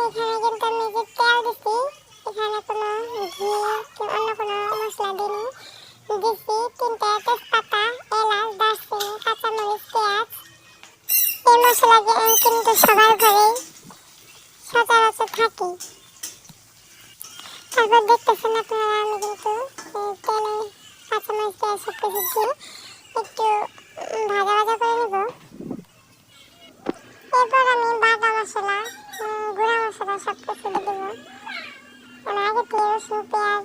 এখানে কিন্তু আমি যে তেল দিছি, এখানে কোনো ঘি অন্য কোনো মশলা দিইনি। দিছি 3টে তেজপাতা, এলাচ, দারচিনি, কাঁচামরিচ, পেঁয়াজ। এই মশলা কিন্তু সবার ঘরেই সচরাচর থাকে। তারপর দেখতেছেন আপনারা আমি কিন্তু তেলে কাঁচামরিচ, পেঁয়াজ সব কিছু দিয়ে একটু ভাজা ভাজা করে নিব। এরপর আমি বাটা মশলা, গুঁড়া মশলা সব কিছু দিয়ে দেবো। আমি আগে থেকে রসুন, পেঁয়াজ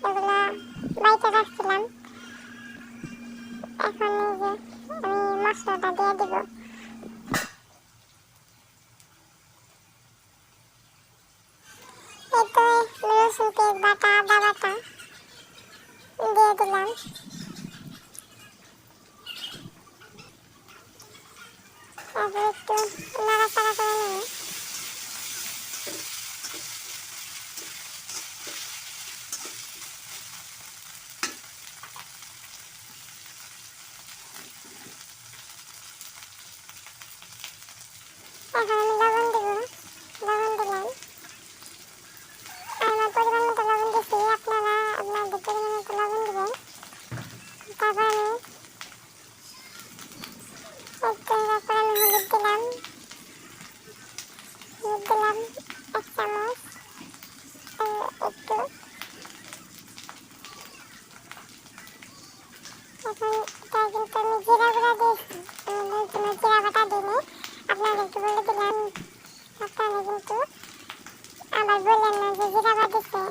এগুলো বাইটে রাখছিলাম। এখন এই যে আমি মশলাটা দিয়ে দিব। এই তো রসুন, পেঁয়াজ বাটা, আদা বাটা দিয়ে দিলাম। তারপর একটু নাড়াচাড়া করে নেব। এখন আমি লবণ দিব, লবণ দিলাম। আমার পরিমাণ মতো লবণ দিচ্ছি, আপনারা আপনাদের পরিমাণ মতো লবণ দিবেন। তারপর আমি হলুদ দিলাম, হলুদ দিলাম 1 চামচ একটু। এখন এটা কিন্তু আমি জিরা গুঁড়া দিয়েছি, কোনো জিরা বাটা দিইনি। আপনারা একটু বলে দিলাম, আপনারা কিন্তু আবার বললেন না যে জিরা বাটা দিচ্ছে।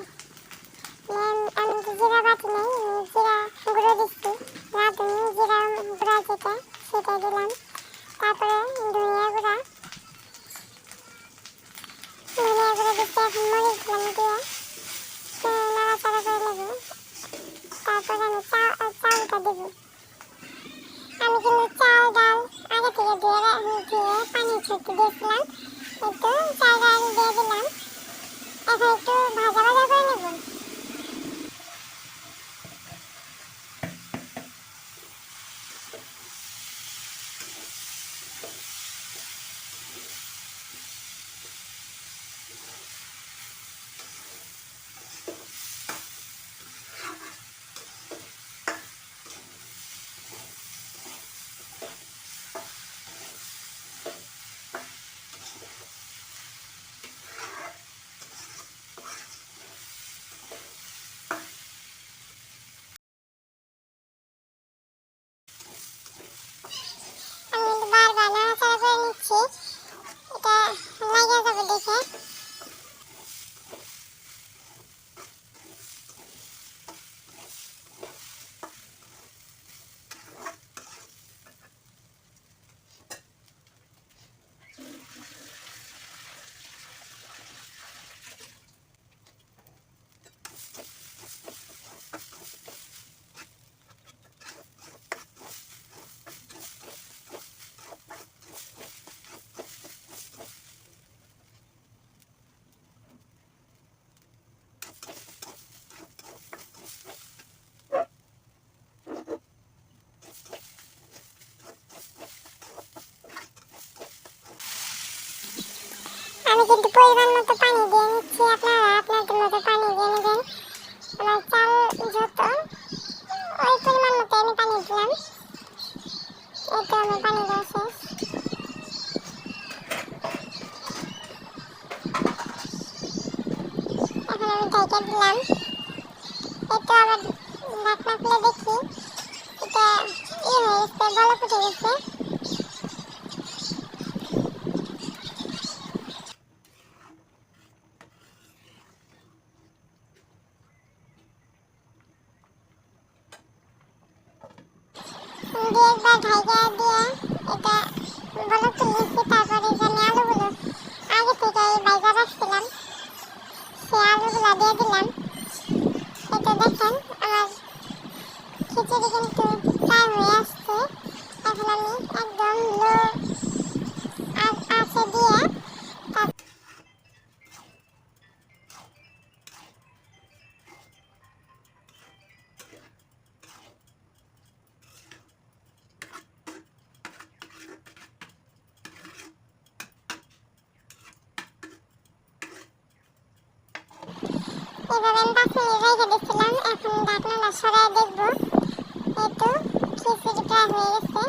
আমি তো জিরা বাটি নেই, জিরা গুঁড়ো দিচ্ছি। রাঁধুনি জিরা গুঁড়া যেটা সেটাই দিলাম। তারপরে ধনিয়া গুঁড়া দিচ্ছি। এখন মরিচ দিলাম দিয়ে নাড়াচাড়া করে নেব। তারপর আমি চালটা দেবো। আমি কিন্তু চাল ডাল আগে থেকে ধুয়ে পানি ছেঁকে দিয়েছিলাম। একটু চাল ডাল দিয়ে দিলাম। এখন একটু ভাজা ভাজা করে নেব। আমি বারবার নাড়াচাড়া করে নিচ্ছি, এটা লাগা যাবে দেখে। আমি কিন্তু পরিমাণ মতো পানি দিয়ে নিচ্ছি, আপনারা আপনাদের মতো পানি দিয়ে নেবেন। আমার চাল যত ওই পরিমাণ মতো আমি পানি দিলাম। এই তো আমার পানি দেওয়া শেষ। এখন আমি ঢাকা দিলাম। এই তো আবার ঢাকনা খুলে দেখি এটা হয়ে গেছে, বলক উঠে গেছে। দিয়ে একবার ঢাকা দিয়ে এটা বলক তুলেছি। তারপরে এখানে আলুগুলো আগে থেকে বাইরে রাখছিলাম, সেই আলুগুলো দিয়ে দিলাম। এটা দেখেন আমার খিচুড়ি কিন্তু প্রায় হয়ে আসছে। এখন আমি একদম লো আঁচে দিয়ে এভাবে আমি 5 মিনিট রেখে দিচ্ছিলাম। এখন ঢাকনাটা সরাই দেখবো। এই তো খিচুড়ি প্রায় হয়ে গেছে।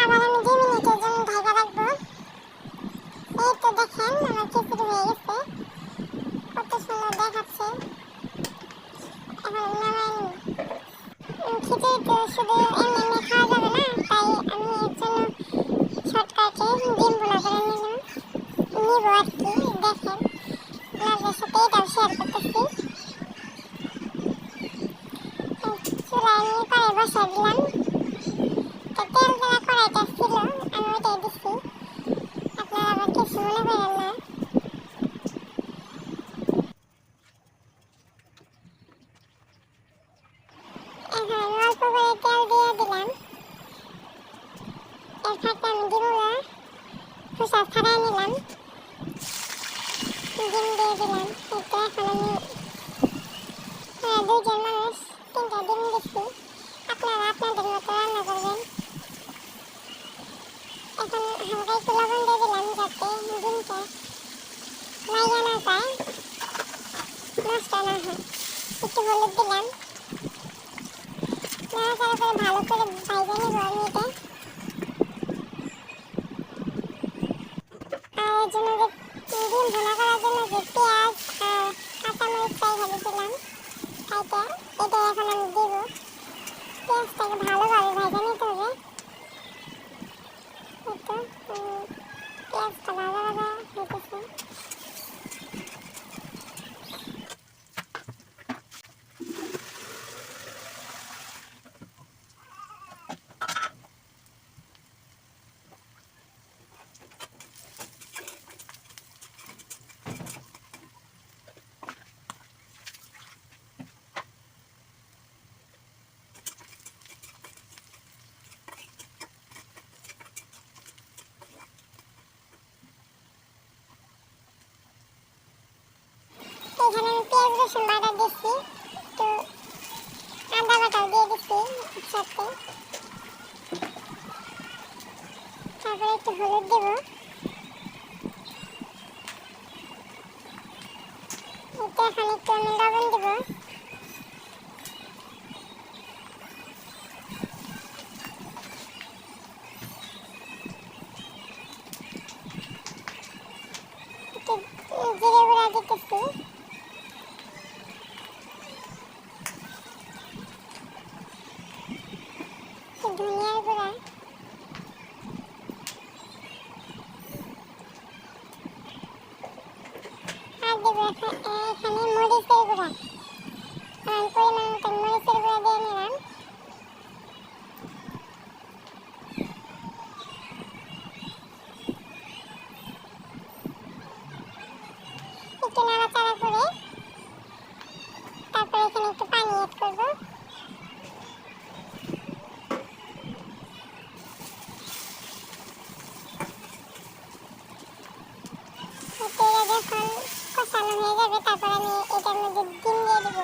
আবার আমি 2 মিনিটের জন্য ঢাকা রাখবো। এই তো দেখেন আমার খিচুড়ি হয়ে গেছে, কত সুন্দর দেখাচ্ছে। এখন আমি নামাই নিব। খিচুড়ি তো শুধু এমনি এমনি খাওয়া যাবে না, তাই আমি এর জন্য শর্টকাটে ডিম ভুনা করে নিব আর কি। দেখেন আপনাদের সাথে এটাও শেয়ার করতেছি। চুলায় আমি কড়াই বসাই দিলাম। তো তেল দেওয়া কড়াইটা ছিল, আমি ওইটাই দিচ্ছি। আপনারা আবার কিছু মনে করেন না। এখন আমি অল্প করে তেল দিয়ে দিলাম। এর ফাঁকে আমি ডিমগুলো খোসা ছাড়াই নিলাম। ডিম দিয়ে দিলাম। এই তো এখন আমি 2 জন মানুষ 3টা ডিম দিচ্ছি। আপনারা আপনাদের মতো রান্না করবেন। এখন হালকা একটু লবণ দিয়ে দিলাম যাতে ডিমটা লাইগা না যায়, নষ্ট না হয়। একটু হলুদ দিলাম। নাড়াচাড়া করে ভালো করে ভাইজা নিব আমি এটা। আর এর জন্য যে ডিম ভুনা করার জন্য যে পেঁয়াজ আর কাঁচামরিচ রেখে দিয়েছিলাম, এটা এখন আমি দিব। পেঁয়াজটাকে ভালোভাবে ভাইজা নিতে হবে। এই তো পেঁয়াজটা ভাজা ভাজা হইতেছে। এখানে আমি পেঁয়াজ রসুন বাটা দিচ্ছি, একটু আদা বাটাও দিয়ে দিচ্ছি একসাথে। তারপরে একটু হলুদ দেব। এটা এখন একটু আমি লবণ দেব। একটু জিরে গুঁড়া দিতেছি। ধনিয়ার গুঁড়া, আর দেব এখানে মরিচের গুঁড়া। আমি পরিমাণ মতো মরিচের গুঁড়া দিয়ে নিলাম। একটু নাড়াচাড়া করে তারপরে এখানে একটু পানি অ্যাড করবো। এটা যখন কষানো হয়ে যাবে তারপর আমি এটার মধ্যে ডিম দিয়ে দেবো।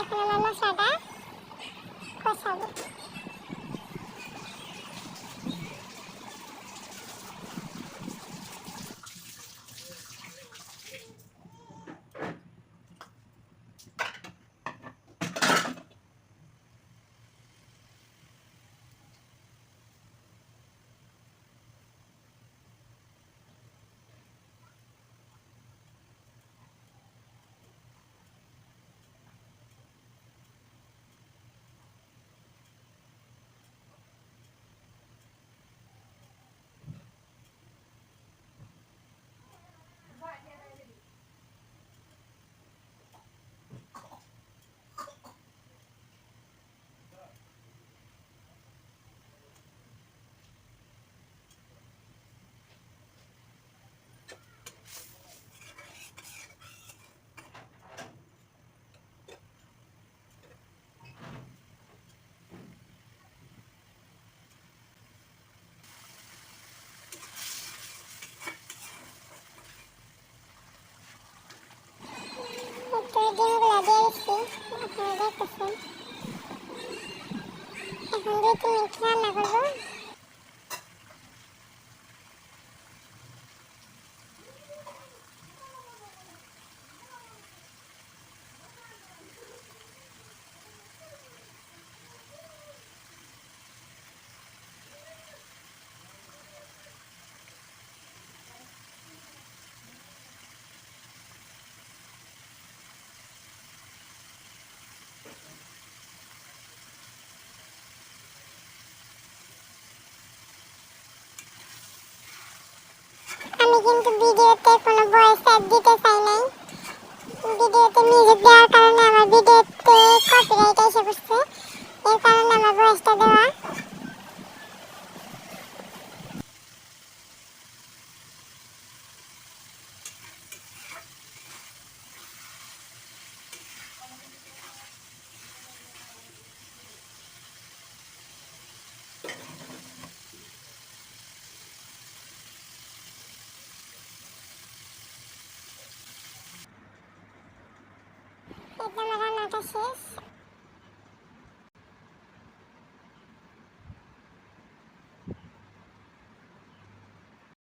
এখন আমার মশলাটা কষাবো। এখন 2-3 মিনিট রান্না করবো। আমি কিন্তু ভিডিওতে কোনো ভয়েস অ্যাড দিতে চাই নাই। ভিডিওতে মিউজিক দেওয়ার কারণে আমার ভিডিওতে কপিরাইট এসে পড়ছে, এর কারণে আমার ভয়েসটা দেওয়া। এই যে আমার রান্নাটা শেষ।